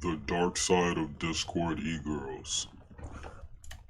The dark side of Discord e-girls.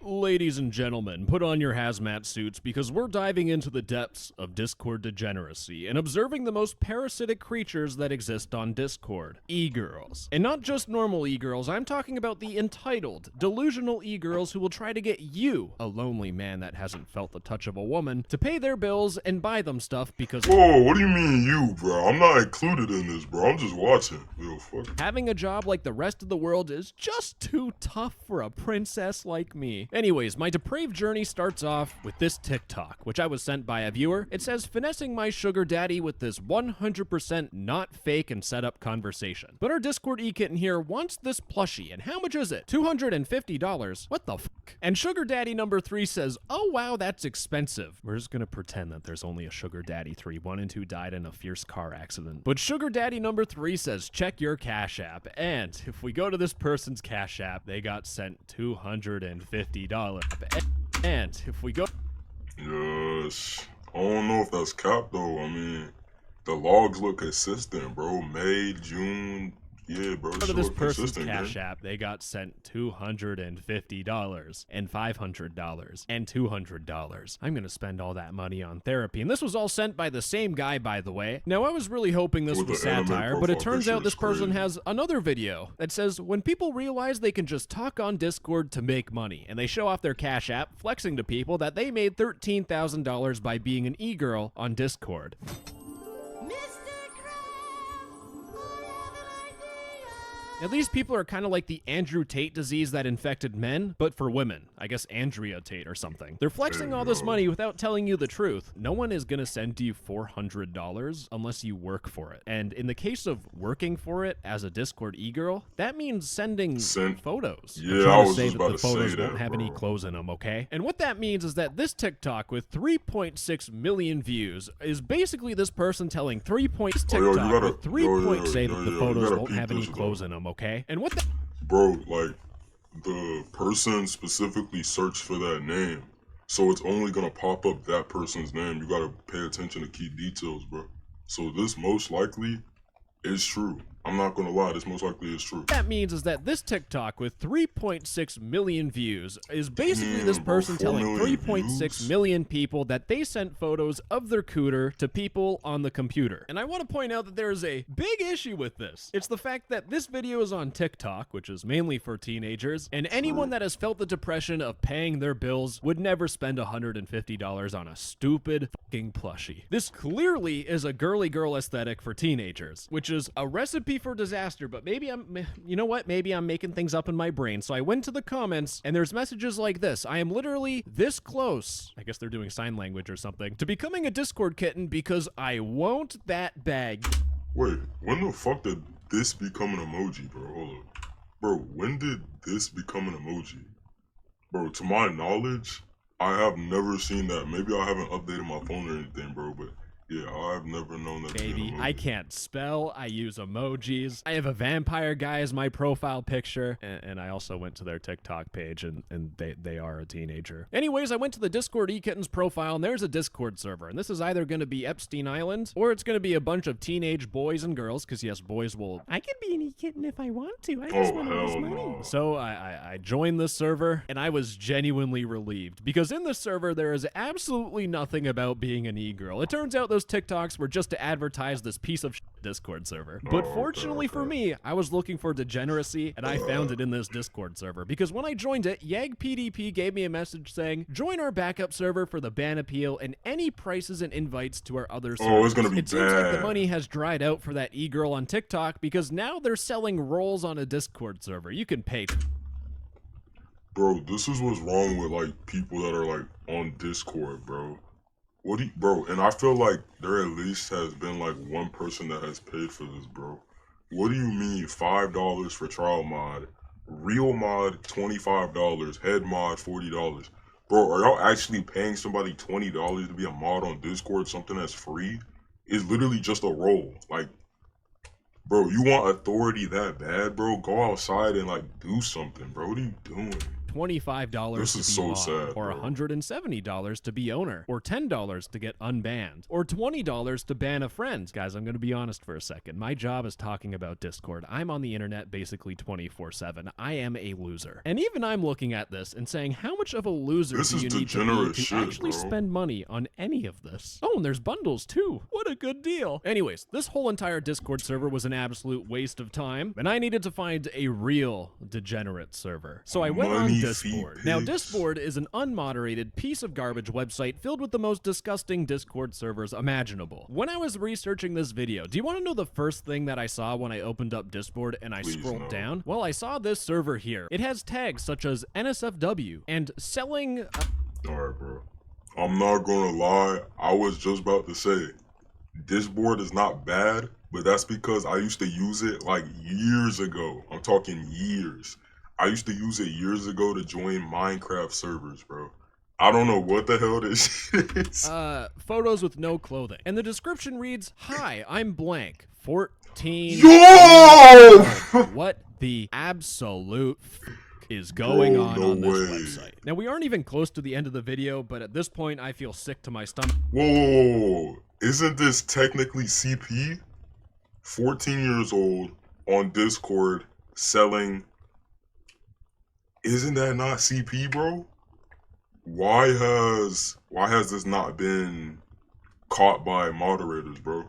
Ladies and gentlemen, put on your hazmat suits because we're diving into the depths of Discord degeneracy and observing the most parasitic creatures that exist on Discord, e-girls. And not just normal e-girls, I'm talking about the entitled, delusional e-girls who will try to get you, a lonely man that hasn't felt the touch of a woman, to pay their bills and buy them stuff because— Whoa, what do you mean you, bro? I'm not included in this, bro. I'm just watching. Yo, fuck. having a job like the rest of the world is just too tough for a princess like me. Anyways, my depraved journey starts off with this TikTok, which I was sent by a viewer. It says, finessing my sugar daddy with this 100% not fake and set up conversation. But our Discord e-kitten here wants this plushie, and how much is it? $250. What the fuck? And sugar daddy number 3 says, oh wow, that's expensive. We're just gonna pretend that there's only a sugar daddy 3. 1 and 2 died in a fierce car accident. But sugar daddy number 3 says, check your Cash App. And if we go to this person's Cash App, they got sent $250. And if we go— Yes. I don't know if that's cap though. I mean, the logs look consistent, bro. May, June. Yeah, bro. to this person's Cash App, they got sent $250 and $500 and $200. I'm gonna spend all that money on therapy, and this was all sent by the same guy, by the way. Now, I was really hoping this was satire, but it turns out this person has another video that says, when people realize they can just talk on Discord to make money, and they show off their Cash App, flexing to people that they made $13,000 by being an e-girl on Discord. Now, these people are kind of like the Andrew Tate disease that infected men, but for women. I guess Andrea Tate or something. They're flexing all this money without telling you the truth. No one is gonna send you $400 unless you work for it. And in the case of working for it as a Discord e-girl, that means sending photos. Yeah, I'm trying I to was say just that about the to say photos that, won't have bro. any clothes in them, okay? And what that means is that this TikTok with 3.6 million views is basically this person telling yo, you gotta- say that the you photos gotta won't peep have any this, clothes though. in them, okay? And what that— Bro, like, the person specifically searched for that name. So it's only gonna pop up that person's name. You gotta pay attention to key details, bro. So this most likely is true. I'm not gonna lie, this most likely is true. that means is that this TikTok with 3.6 million views is basically this Damn, bro, person 4 telling million 3.6 views? million people that they sent photos of their cooter to people on the computer. And I want to point out that there is a big issue with this. It's the fact that this video is on TikTok, which is mainly for teenagers, and anyone that has felt the depression of paying their bills would never spend $150 on a stupid fucking plushie. This clearly is a girly girl aesthetic for teenagers, which is a recipe for disaster, but maybe you know what? Maybe I'm making things up in my brain. So I went to the comments and there's messages like this. I am literally this close, I guess they're doing sign language or something, to becoming a Discord kitten because I won't that bag. Wait, when the fuck did this become an emoji, bro? Hold up. Bro, when did this become an emoji? Bro, to my knowledge, I have never seen that. Maybe I haven't updated my phone or anything, bro, but yeah, I've never known that. Baby, I can't spell. I use emojis. I have a vampire guy as my profile picture. And I also went to their TikTok page and they are a teenager. Anyways, I went to the Discord e-kittens profile and there's a Discord server. And this is either going to be Epstein Island or it's going to be a bunch of teenage boys and girls. Because yes, boys will— I could be an e-kitten if I want to. I just want all this money. No. So I joined this server and I was genuinely relieved. Because in this server, there is absolutely nothing about being an e-girl. It turns out those TikToks were just to advertise this piece of Discord server. But fortunately for me, I was looking for degeneracy and I found it in this Discord server. Because when I joined it, Yag PDP gave me a message saying, join our backup server for the ban appeal and any prices and invites to our other servers. Oh, it's gonna be It seems like the bad. money has dried out for that e-girl on TikTok because now they're selling roles on a Discord server. You can pay. Bro, this is what's wrong with, like, people that are, like, on Discord, bro. What do you, bro, and I feel like there at least has been, like, one person that has paid for this, bro. What do you mean $5 for trial mod, real mod $25, head mod $40? Bro, are y'all actually paying somebody $20 to be a mod on Discord, something that's free? It's literally just a role. Like, bro, you want authority that bad, bro? Go outside and, like, do something, bro. What are you doing? $25 This to be is so mom, sad, or bro. $170 to be owner, or $10 to get unbanned, or $20 to ban a friend. Guys, I'm going to be honest for a second. My job is talking about Discord. I'm on the internet basically 24/7. I am a loser. And even I'm looking at this and saying, how much of a loser This do is you need to degenerate be to shit, actually bro. spend money on any of this? Oh, and there's bundles too. What a good deal. Anyways, this whole entire Discord server was an absolute waste of time, and I needed to find a real degenerate server. So I went on Money Discord. feet Now, pics. Discord is an unmoderated piece of garbage website filled with the most disgusting Discord servers imaginable. When I was researching this video, do you want to know the first thing that I saw when I opened up Discord and I Please, scrolled no. down? Well, I saw this server here. It has tags such as NSFW and selling... Alright, bro. I'm not gonna lie, I was just about to say, this board is not bad, but that's because I used to use it like years ago. I'm talking years. I used to use it years ago to join Minecraft servers, bro. I don't know what the hell this shit is. photos with no clothing. And the description reads, "Hi, I'm blank. 14... Yo! What the absolute is going Bro, on no this way. website?" Now, we aren't even close to the end of the video, but at this point, I feel sick to my stomach. Whoa, isn't this technically CP? 14 years old on Discord selling. Isn't that not CP, bro? Why has this not been caught by moderators, bro?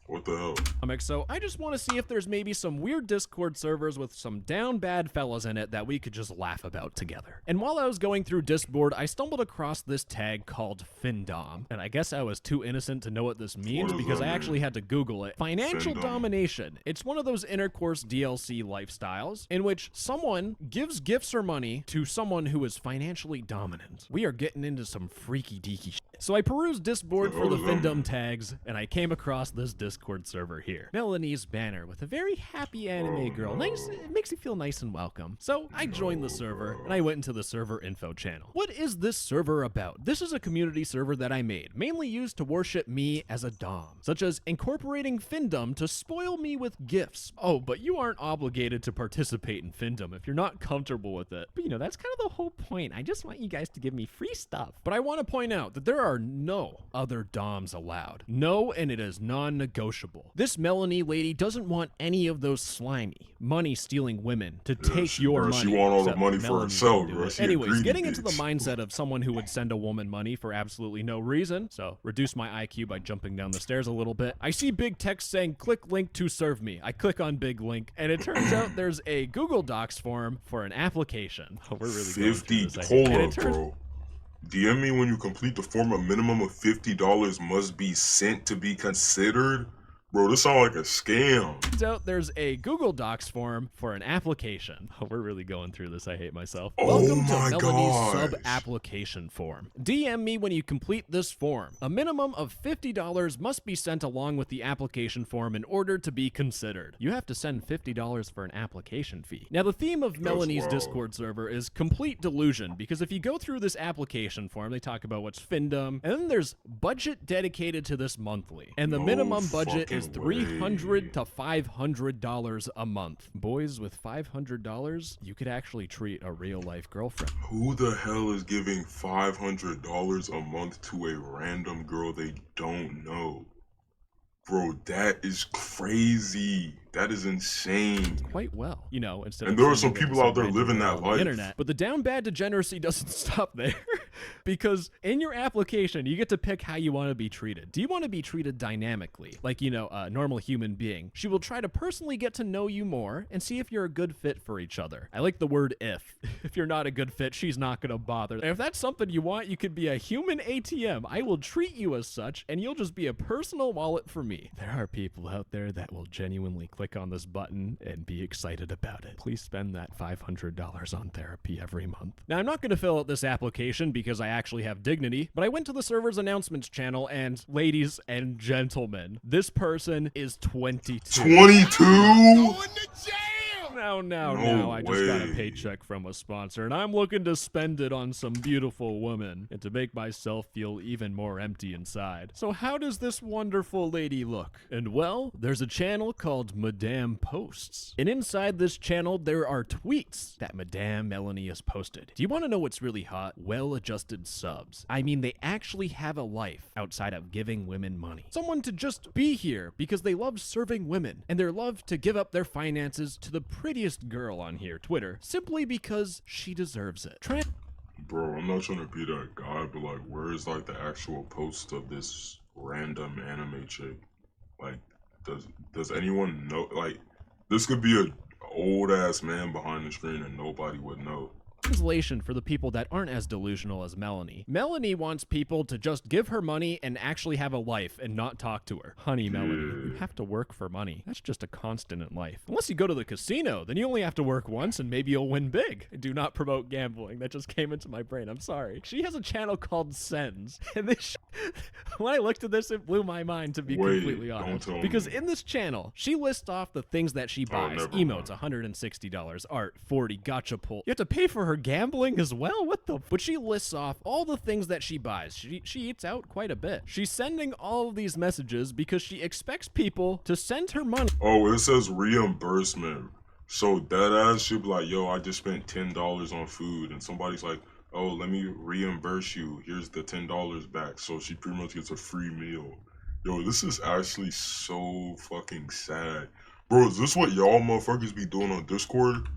What the hell? So I just want to see if there's maybe some weird Discord servers with some down bad fellas in it that we could just laugh about together. And while I was going through Discord, I stumbled across this tag called Findom. And I guess I was too innocent to know what this means does because that I mean? actually had to Google it. Financial Findom. domination. It's one of those intercourse DLC lifestyles in which someone gives gifts or money to someone who is financially dominant. We are getting into some freaky deaky shit. So I perused Discord for the Findom tags, and I came across this Discord server here. Melanie's banner with a very happy anime girl. Nice, it makes you feel nice and welcome. So I joined the server, and I went into the server info channel. What is this server about? This is a community server that I made, mainly used to worship me as a dom, such as incorporating Findom to spoil me with gifts. Oh, but you aren't obligated to participate in Findom if you're not comfortable with it. But you know, that's kind of the whole point. I just want you guys to give me free stuff. But I want to point out that there are no other doms allowed. No, and it is non-negotiable. This Melanie lady doesn't want any of those slimy, money-stealing women to take your bro, money. she want all the except money for Melanie herself, can do bro. it. She a Anyways, greedy getting into the bitch. mindset of someone who would send a woman money for absolutely no reason, so reduce my IQ by jumping down the stairs a little bit. I see big text saying, "Click link to serve me." I click on big link, and it turns out there's a Google Docs form for an application. Oh, we're really going through 50. this, I think. Hold And up, it turns bro. DM me when you complete the form. A minimum of $50 must be sent to be considered. Bro, this sounds like a scam. out there's a Google Docs form for an application. Oh, we're really going through this. I hate myself. Oh Welcome to my Melanie's gosh. sub-application form. DM me when you complete this form. A minimum of $50 must be sent along with the application form in order to be considered. You have to send $50 for an application fee. Now, the theme of Melanie's wild. Discord server is complete delusion, because if you go through this application form, they talk about what's Findom, and then there's budget dedicated to this monthly. And the No minimum budget is fucking $300 to $500 a month. Boys, with $500, you could actually treat a real-life girlfriend. Who the hell is giving $500 a month to a random girl they don't know? Bro, that is crazy. That is insane. Quite well, you know, instead And of there are some sending it to people out there random living girl that on the life. internet. But the down bad degeneracy doesn't stop there, because in your application, you get to pick how you want to be treated. Do you want to be treated dynamically, like, you know, a normal human being? She will try to personally get to know you more and see if you're a good fit for each other. I like the word if. If you're not a good fit, she's not going to bother. And if that's something you want, you could be a human ATM. I will treat you as such, and you'll just be a personal wallet for me. There are people out there that will genuinely click on this button and be excited about it. Please spend that $500 on therapy every month. Now, I'm not going to fill out this application because I actually have dignity, but I went to the server's announcements channel, and ladies and gentlemen, this person is 22. 22? Now, Now, I just got a way. paycheck from a sponsor, and I'm looking to spend it on some beautiful woman, and to make myself feel even more empty inside. So how does this wonderful lady look? And well, there's a channel called Madame Posts. And inside this channel, there are tweets that Madame Melanie has posted. Do you want to know what's really hot? Well-adjusted subs. I mean, they actually have a life outside of giving women money. Someone to just be here because they love serving women, and they love to give up their finances to the prettiest girl on here, Twitter, simply because she deserves it. Bro, I'm not trying to be that guy, but like, where is like the actual post of this random anime chick? Like, does anyone know? Like, this could be a old ass man behind the screen and nobody would know. Translation for the people that aren't as delusional as Melanie. Melanie wants people to just give her money and actually have a life and not talk to her. Honey, Melanie, you have to work for money. That's just a constant in life. Unless you go to the casino, then you only have to work once and maybe you'll win big. I do not promote gambling. That just came into my brain. I'm sorry. She has a channel called Sens. And this when I looked at this, it blew my mind, to be completely honest. Because in this channel, she lists off the things that she buys. Emotes, $160. Art, $40. Gotcha pull. You have to pay for her gambling as well? What the? But she lists off all the things that she buys. She eats out quite a bit. She's sending all of these messages because she expects people to send her money. Oh, it says reimbursement. So that ass should be like, yo, I just spent $10 on food, and somebody's like, oh, let me reimburse you. Here's the $10 back. So she pretty much gets a free meal. Yo, this is actually so fucking sad. Bro, is this what y'all motherfuckers be doing on Discord?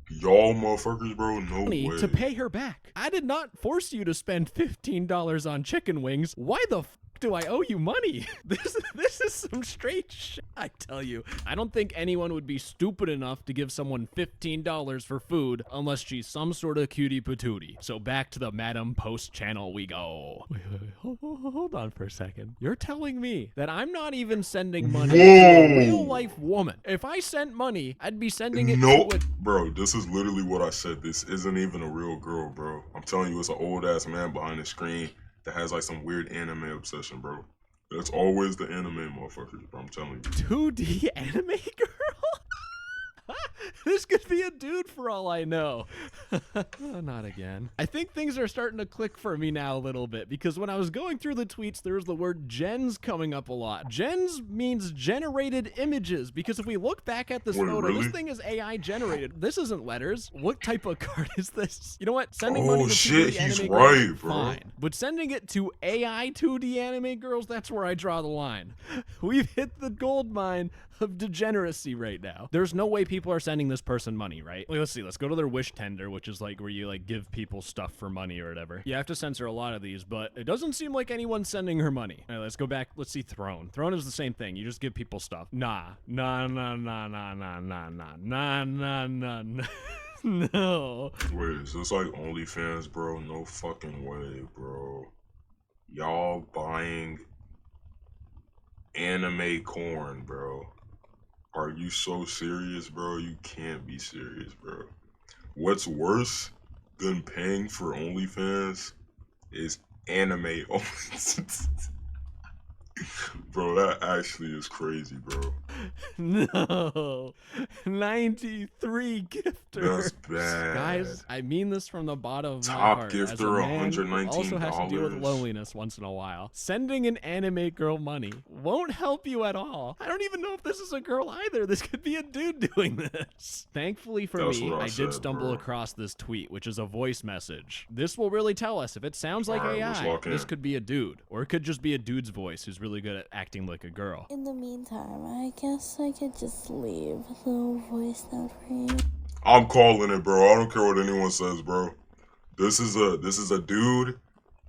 Y'all motherfuckers, bro, no way. To pay her back. I did not force you to spend $15 on chicken wings. Why the f do I owe you money? This is some straight shit, I tell you. I don't think anyone would be stupid enough to give someone $15 for food unless she's some sort of cutie patootie. So back to the Madame Post channel we go. Wait, hold on for a second. You're telling me that I'm not even sending money to a real life woman? If I sent money, I'd be sending it to a— Bro, this is literally what I said. This isn't even a real girl, bro. I'm telling you, it's an old ass man behind the screen that has like some weird anime obsession, bro. That's always the anime motherfuckers, bro. I'm telling you. 2D anime girl? This could be a dude for all I know. Oh, not again. I think things are starting to click for me now a little bit, because when I was going through the tweets, there was the word gens coming up a lot. Gens means generated images, because if we look back at this photo, this thing is AI generated. This isn't letters. What type of card is this? You know what? Sending money to 2D anime girls, bro. fine. But sending it to AI 2D anime girls, that's where I draw the line. We've hit the gold mine of degeneracy right now. There's no way people are sending this person money, right? Like, let's see, let's go to their wish tender, which is like where you like give people stuff for money or whatever. You have to censor a lot of these, but it doesn't seem like anyone's sending her money. All right, let's go back. Let's see Throne. Throne is the same thing. You just give people stuff. Nah. No. Wait, is this like OnlyFans, bro? No fucking way, bro. Y'all buying anime corn, bro. Are you so serious, bro? You can't be serious, bro. What's worse than paying for OnlyFans is anime OnlyFans. Bro, that actually is crazy, bro. No. 93 gifters. That's bad. Guys, I mean this from the bottom of my Top heart. gifter, As a man who $119. also has to deal with loneliness once in a while. Sending an anime girl money won't help you at all. I don't even know if this is a girl either. This could be a dude doing this. Thankfully for me, I did stumble across this tweet, which is a voice message. This will really tell us if it sounds like AI. This could be a dude, or it could just be a dude's voice who's really good at acting like a girl. In the meantime, I guess I could just leave the voice note for you. I'm calling it, bro. I don't care what anyone says, bro. This is a dude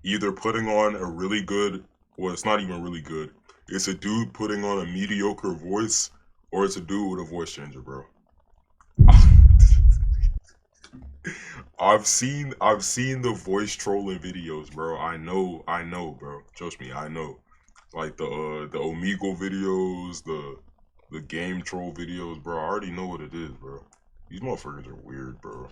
either putting on a really good, well, it's not even really good. It's a dude putting on a mediocre voice, or it's a dude with a voice changer, bro. I've seen the voice trolling videos, bro. I know, bro. Trust me, I know. Like the Omegle videos, the game troll videos, bro. I already know what it is, bro. These motherfuckers are weird, bro.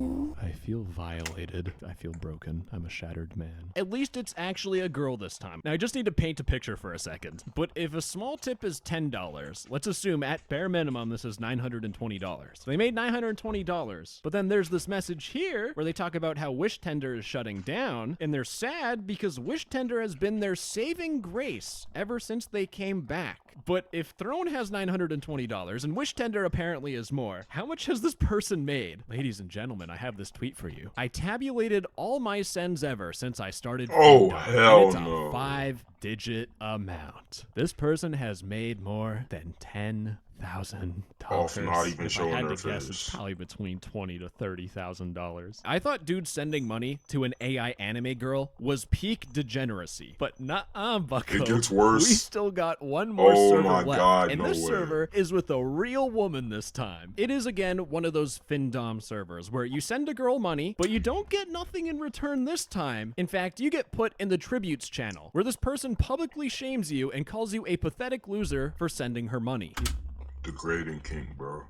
I feel violated. I feel broken. I'm a shattered man. At least it's actually a girl this time. Now, I just need to paint a picture for a second. But if a small tip is $10, let's assume at bare minimum this is $920. So they made $920. But then there's this message here where they talk about how Wish Tender is shutting down, and they're sad because Wish Tender has been their saving grace ever since they came back. But if Throne has $920 and Wish Tender apparently is more, how much has this person made? Ladies and gentlemen, I have this tweet for you. I tabulated all my sends ever since I started. Oh, Fandom, hell and it's no. a 5-digit amount. This person has made more than $10,000. Off not even If showing I had their to guess, face. it's probably between $20,000 to $30,000. I thought dudes sending money to an AI anime girl was peak degeneracy, but nuh-uh, bucko. It gets worse. We still got one more Oh server my left, God, and no this way. server is with a real woman this time. It is again one of those Findom servers where you send a girl money, but you don't get nothing in return this time. In fact, you get put in the tributes channel, where this person publicly shames you and calls you a pathetic loser for sending her money. Degrading king, bro.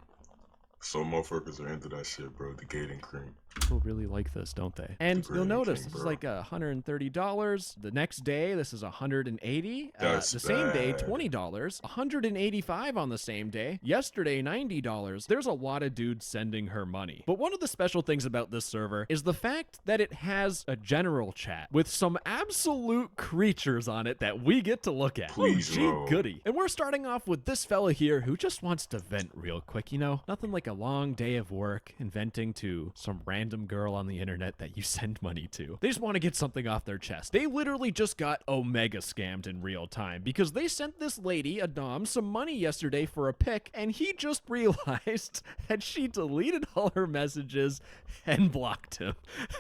Some motherfuckers are into that shit, bro. Degrading king. People really like this, don't they? And you'll Degrading notice king, this is bro. like $130. The next day, this is $180. That's the same day, bad. $20. $185 on the same day. Yesterday, $90. There's a lot of dudes sending her money. But one of the special things about this server is the fact that it has a general chat with some absolute creatures on it that we get to look at. Please, oh, gee no. goody. And we're starting off with this fella here who just wants to vent real quick, you know? Nothing like a long day of work inventing to some random girl on the internet that you send money to. They just want to get something off their chest. They literally just got Omega scammed in real time because they sent this lady, a dom, some money yesterday for a pic, and he just realized that she deleted all her messages and blocked him.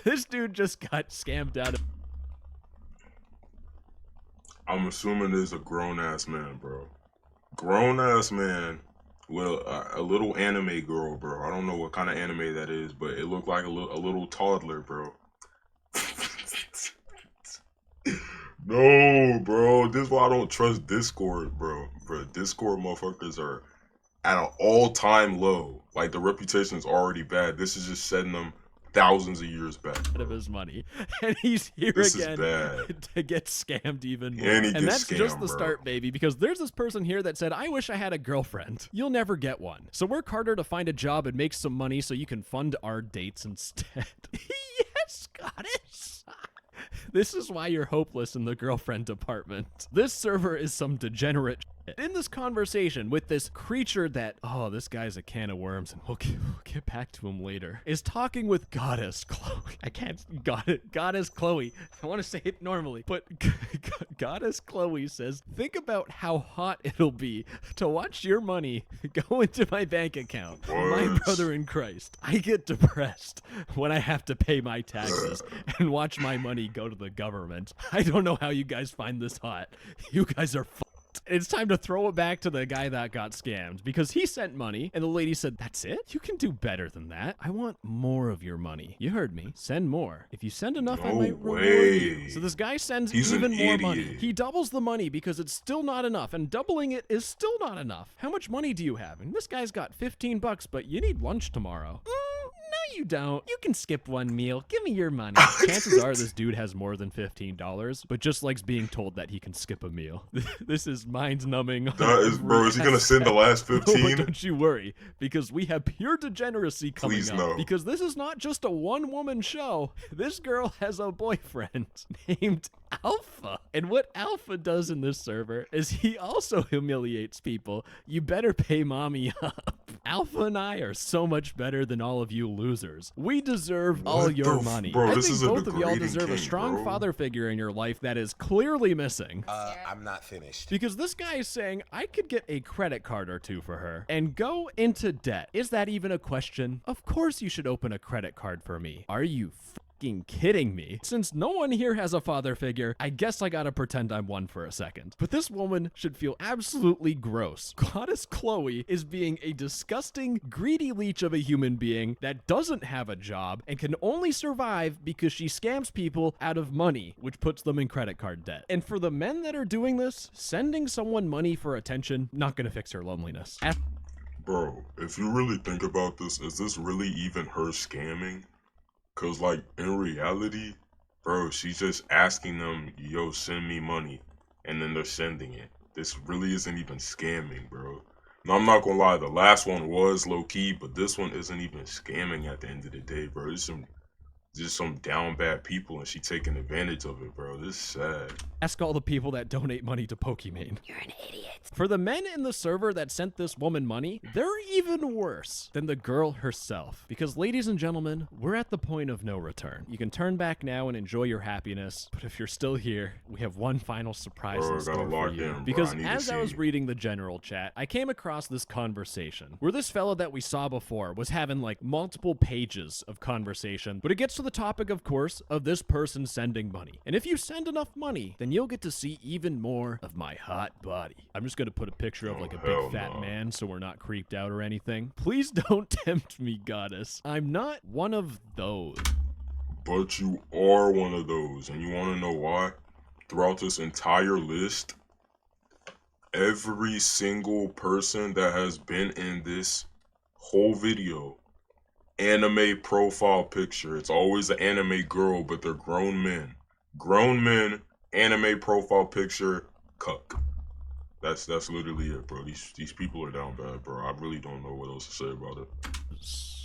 This dude just got scammed out of. I'm assuming this is a grown-ass man, bro. Grown-ass man with a little anime girl, bro. I don't know what kind of anime that is, but it looked like a little toddler, bro. No, bro. This is why I don't trust Discord, bro. Bro, Discord motherfuckers are at an all-time low. Like, the reputation is already bad. This is just setting them thousands of years back. Of his money, and he's here This is again bad. to get scammed even more. And he And gets that's just scammed, the bro. start, baby, because there's this person here that said, I wish I had a girlfriend. You'll never get one. So work harder to find a job and make some money so you can fund our dates instead. Yes, goddess. This is why you're hopeless in the girlfriend department. This server is some degenerate shit. In this conversation with this creature that, oh, this guy's a can of worms, and we'll get back to him later, is talking with Goddess Chloe. I can't, Goddess Chloe. I want to say it normally, but Goddess Chloe says, think about how hot it'll be to watch your money go into my bank account. My What? brother in Christ. I get depressed when I have to pay my taxes and watch my money go to the government. I don't know how you guys find this hot. You guys are fucked. It's time to throw it back to the guy that got scammed because he sent money and the lady said, that's it? You can do better than that. I want more of your money. You heard me. Send more. If you send enough, I No might reward way. you. So this guy sends He's an even more money. idiot. He doubles the money because it's still not enough, and doubling it is still not enough. How much money do you have? And this guy's got $15, but you need lunch tomorrow. No, you don't. You can skip one meal. Give me your money. Chances are this dude has more than $15, but just likes being told that he can skip a meal. This is mind-numbing. That is, bro. Is he gonna send the last No, but 15? don't you worry, because we have pure degeneracy coming Please up. no. Because this is not just a one-woman show. This girl has a boyfriend named Alpha. And what Alpha does in this server is he also humiliates people. You better pay mommy up. Alpha and I are so much better than all of you losers. We deserve all What your the money. bro, I this think is a both of y'all degrading deserve a king, strong bro. father figure in your life that is clearly missing. I'm not finished. Because this guy is saying, I could get a credit card or two for her and go into debt. Is that even a question? Of course you should open a credit card for me. Are you fucking kidding me? Since no one here has a father figure, I guess I gotta pretend I'm one for a second. But this woman should feel absolutely gross. Goddess Chloe is being a disgusting, greedy leech of a human being that doesn't have a job and can only survive because she scams people out of money, which puts them in credit card debt. And for the men that are doing this, sending someone money for attention, not gonna fix her loneliness. Bro, if you really think about this, is this really even her scamming? Cause like in reality, bro, she's just asking them, yo, send me money, and then they're sending it. This really isn't even scamming, bro. No, I'm not gonna lie, the last one was low key, but this one isn't even scamming at the end of the day, bro. It's just some down bad people, and she taking advantage of it, bro. This is sad. Ask all the people that donate money to Pokimane. You're an idiot. For the men in the server that sent this woman money, they're even worse than the girl herself. Because, ladies and gentlemen, we're at the point of no return. You can turn back now and enjoy your happiness, but if you're still here, we have one final surprise Bro, in gotta store for log you. in, bro. Because I need to as I was see. reading the general chat, I came across this conversation where this fella that we saw before was having like multiple pages of conversation, but it gets to the topic, of course, of this person sending money. And if you send enough money, then you'll get to see even more of my hot body. I'm just gonna put a picture of like a hell big fat no. man so we're not creeped out or anything. Please don't tempt me, goddess. I'm not one of those. But you are one of those, and you wanna know why? Throughout this entire list, every single person that has been in this whole video, anime profile picture. It's always an anime girl, but they're grown men. Grown men, anime profile picture, cuck. That's literally it, bro. These people are down bad, bro. I really don't know what else to say about it.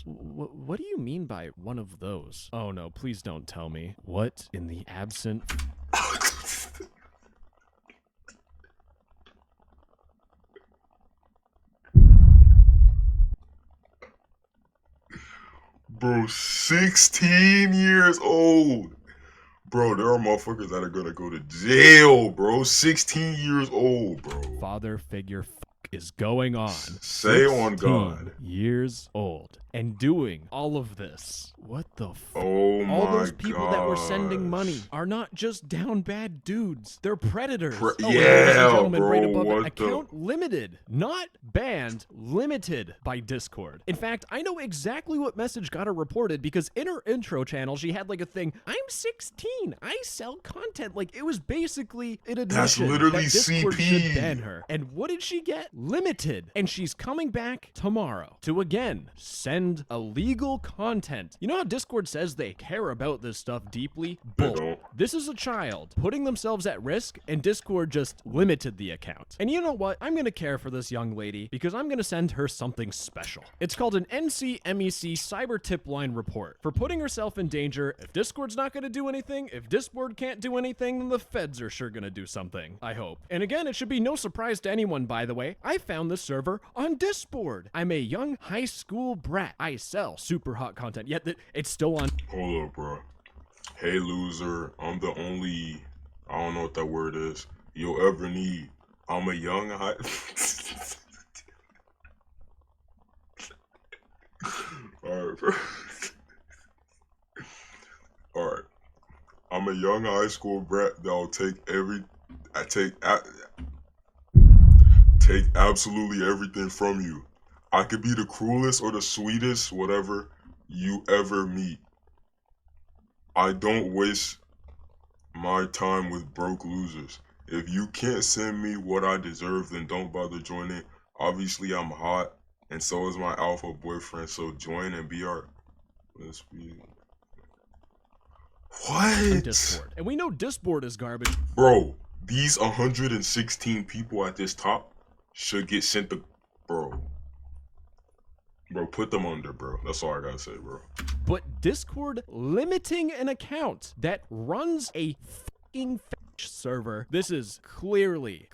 What do you mean by one of those? Oh no, please don't tell me. What in the absent... Bro, 16 years old. Bro, there are motherfuckers that are gonna go to jail, bro. 16 years old, bro. father figure is going on. Say on 16 God. years old and doing all of this. What the Oh my all those people that were sending money gosh. are not just down bad dudes. They're predators. Pre- and ladies yeah, and gentlemen, right bro, above it, what the- account limited, not banned, limited by Discord. In fact, I know exactly what message got her reported because in her intro channel, she had like a thing, I'm 16, I sell content. Like it was basically an admission That's literally that Discord CP. should ban her. And what did she get? Limited. And she's coming back tomorrow to again send illegal content. You know how Discord says they care about this stuff deeply? They Bull. don't. This is a child putting themselves at risk, and Discord just limited the account. And you know what? I'm gonna care for this young lady because I'm gonna send her something special. It's called an NCMEC Cyber Tip Line report for putting herself in danger. If Discord's not gonna do anything, if Discord can't do anything, then the feds are sure gonna do something. I hope. And again, it should be no surprise to anyone, by the way, I found this server on Discord. I'm a young high school brat. I sell super hot content, yet it's still on. Hold up, bro. Hey, loser. I'm the only, I don't know what that word is, you'll ever need. I'm a young high... Alright, bro. Alright. I'm a young high school brat that'll take take absolutely everything from you. I could be the cruelest or the sweetest, whatever you ever meet. I don't waste my time with broke losers. If you can't send me what I deserve, then don't bother joining. Obviously, I'm hot, and so is my alpha boyfriend, so join and be our... Let's be... What? Discord. And we know Discord is garbage. Bro, these 116 people at this top should get sent to... Bro, put them under, bro. That's all I gotta say, bro. But Discord limiting an account that runs a fucking fetch server. This is clearly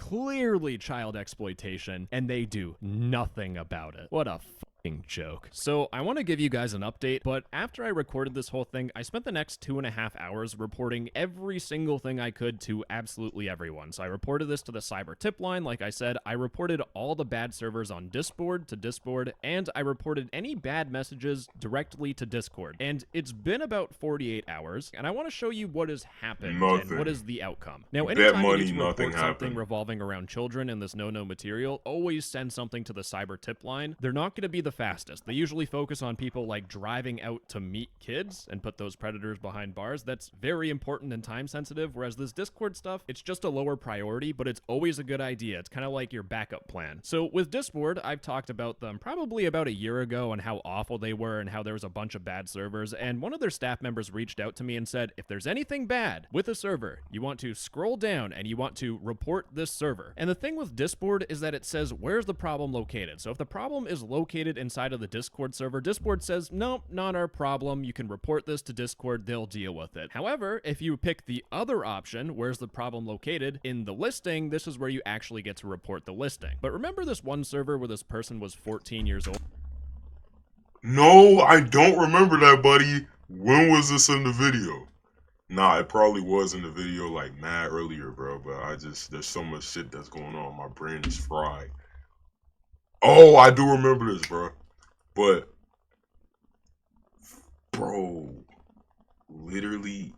child exploitation, and they do nothing about it. What a fucking joke. So I want to give you guys an update, but after I recorded this whole thing, I spent the next 2.5 hours reporting every single thing I could to absolutely everyone. So I reported this to the cyber tip line. Like I said, I reported all the bad servers on Discord to Discord, and I reported any bad messages directly to Discord. And it's been about 48 hours, and I want to show you what has happened and Nothing. what is the outcome. Now, Bet anytime money, you get to nothing report something happened. revolving around children in this no-no material, always send something to the cyber tip line. They're not going to be the the fastest. They usually focus on people like driving out to meet kids and put those predators behind bars. That's very important and time sensitive, whereas this Discord stuff, it's just a lower priority, but it's always a good idea. It's kind of like your backup plan. So with Discord, I've talked about them probably about a year ago and how awful they were and how there was a bunch of bad servers, and one of their staff members reached out to me and said, if there's anything bad with a server, you want to scroll down and you want to report this server. And the thing with Discord is that it says, where's the problem located? So if the problem is located inside of the Discord server, Discord says, no, not our problem. You can report this to Discord, they'll deal with it. However, if you pick the other option, where's the problem located, in the listing, this is where you actually get to report the listing. But remember this one server where this person was 14 years old? No, I don't remember that, buddy. When was this in the video? Nah, it probably was in the video like mad earlier, bro, but there's so much shit that's going on. My brain is fried. Oh, I do remember this, bro. But, bro, literally,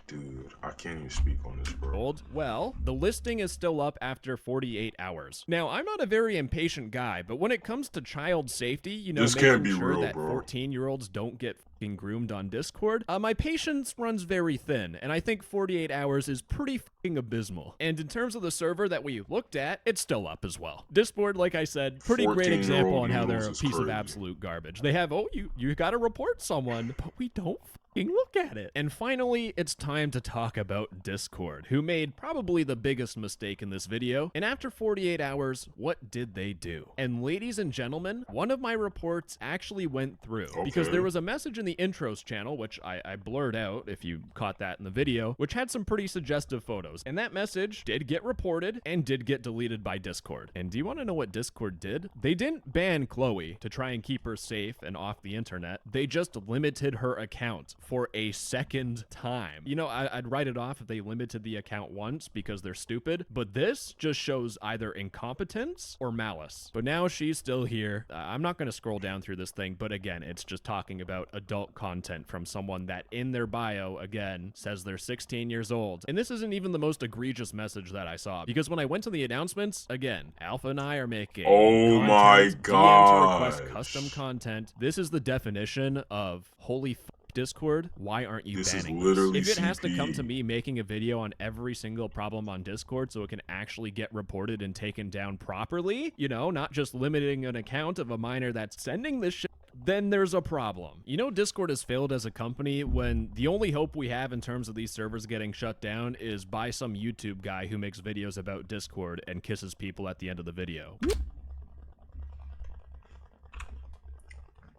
dude, I can't even speak on this, bro. Well, the listing is still up after 48 hours. Now, I'm not a very impatient guy, but when it comes to child safety, you know, This can't making be sure real, that bro. 14-year-olds don't get fucking groomed on Discord, my patience runs very thin, and I think 48 hours is pretty fucking abysmal. And in terms of the server that we looked at, it's still up as well. Discord, like I said, pretty great example on how they're a piece of absolute garbage. They have, oh, you gotta report someone, but we don't fucking look at it. And finally, it's time to talk about Discord, who made probably the biggest mistake in this video. And after 48 hours, what did they do? And ladies and gentlemen, one of my reports actually went through because there was a message in the intros channel, which I blurred out if you caught that in the video, which had some pretty suggestive photos. And that message did get reported and did get deleted by Discord. And do you want to know what Discord did? They didn't ban Chloe to try and keep her safe and off the internet. They just limited her account for a second time. You know, I'd write it off if they limited the account once because they're stupid, but this just shows either incompetence or malice. But now she's still here. I'm not going to scroll down through this thing, but again, it's just talking about adult content from someone that in their bio, again, says they're 16 years old. And this isn't even the most egregious message that I saw, because when I went to the announcements, again, Alpha and I are making Oh my DM to gosh. request custom content. This is the definition of holy f Discord, why aren't you This is banning literally this? If it has to come CP. to me making a video on every single problem on Discord so it can actually get reported and taken down properly, you know, not just limiting an account of a minor that's sending this shit, then there's a problem. You know, Discord has failed as a company when the only hope we have in terms of these servers getting shut down is by some YouTube guy who makes videos about Discord and kisses people at the end of the video.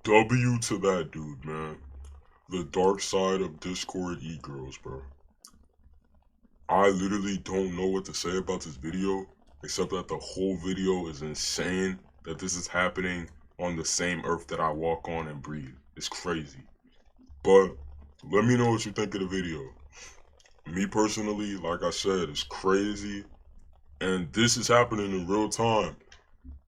W to that dude, man. The dark side of Discord e-girls, bro. I literally don't know what to say about this video, except that the whole video is insane, that this is happening on the same earth that I walk on and breathe. It's crazy. But let me know what you think of the video. Me personally, like I said, it's crazy, and this is happening in real time.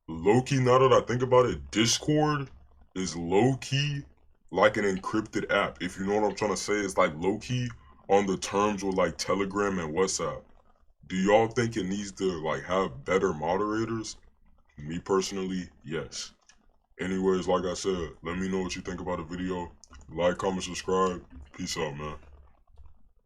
Low-key, now that I think about it, Discord is low-key like an encrypted app. If you know what I'm trying to say, it's like low-key on the terms with like Telegram and WhatsApp. Do y'all think it needs to like have better moderators? Me personally, yes. Anyways, like I said, let me know what you think about the video. Like, comment, subscribe. Peace out, man.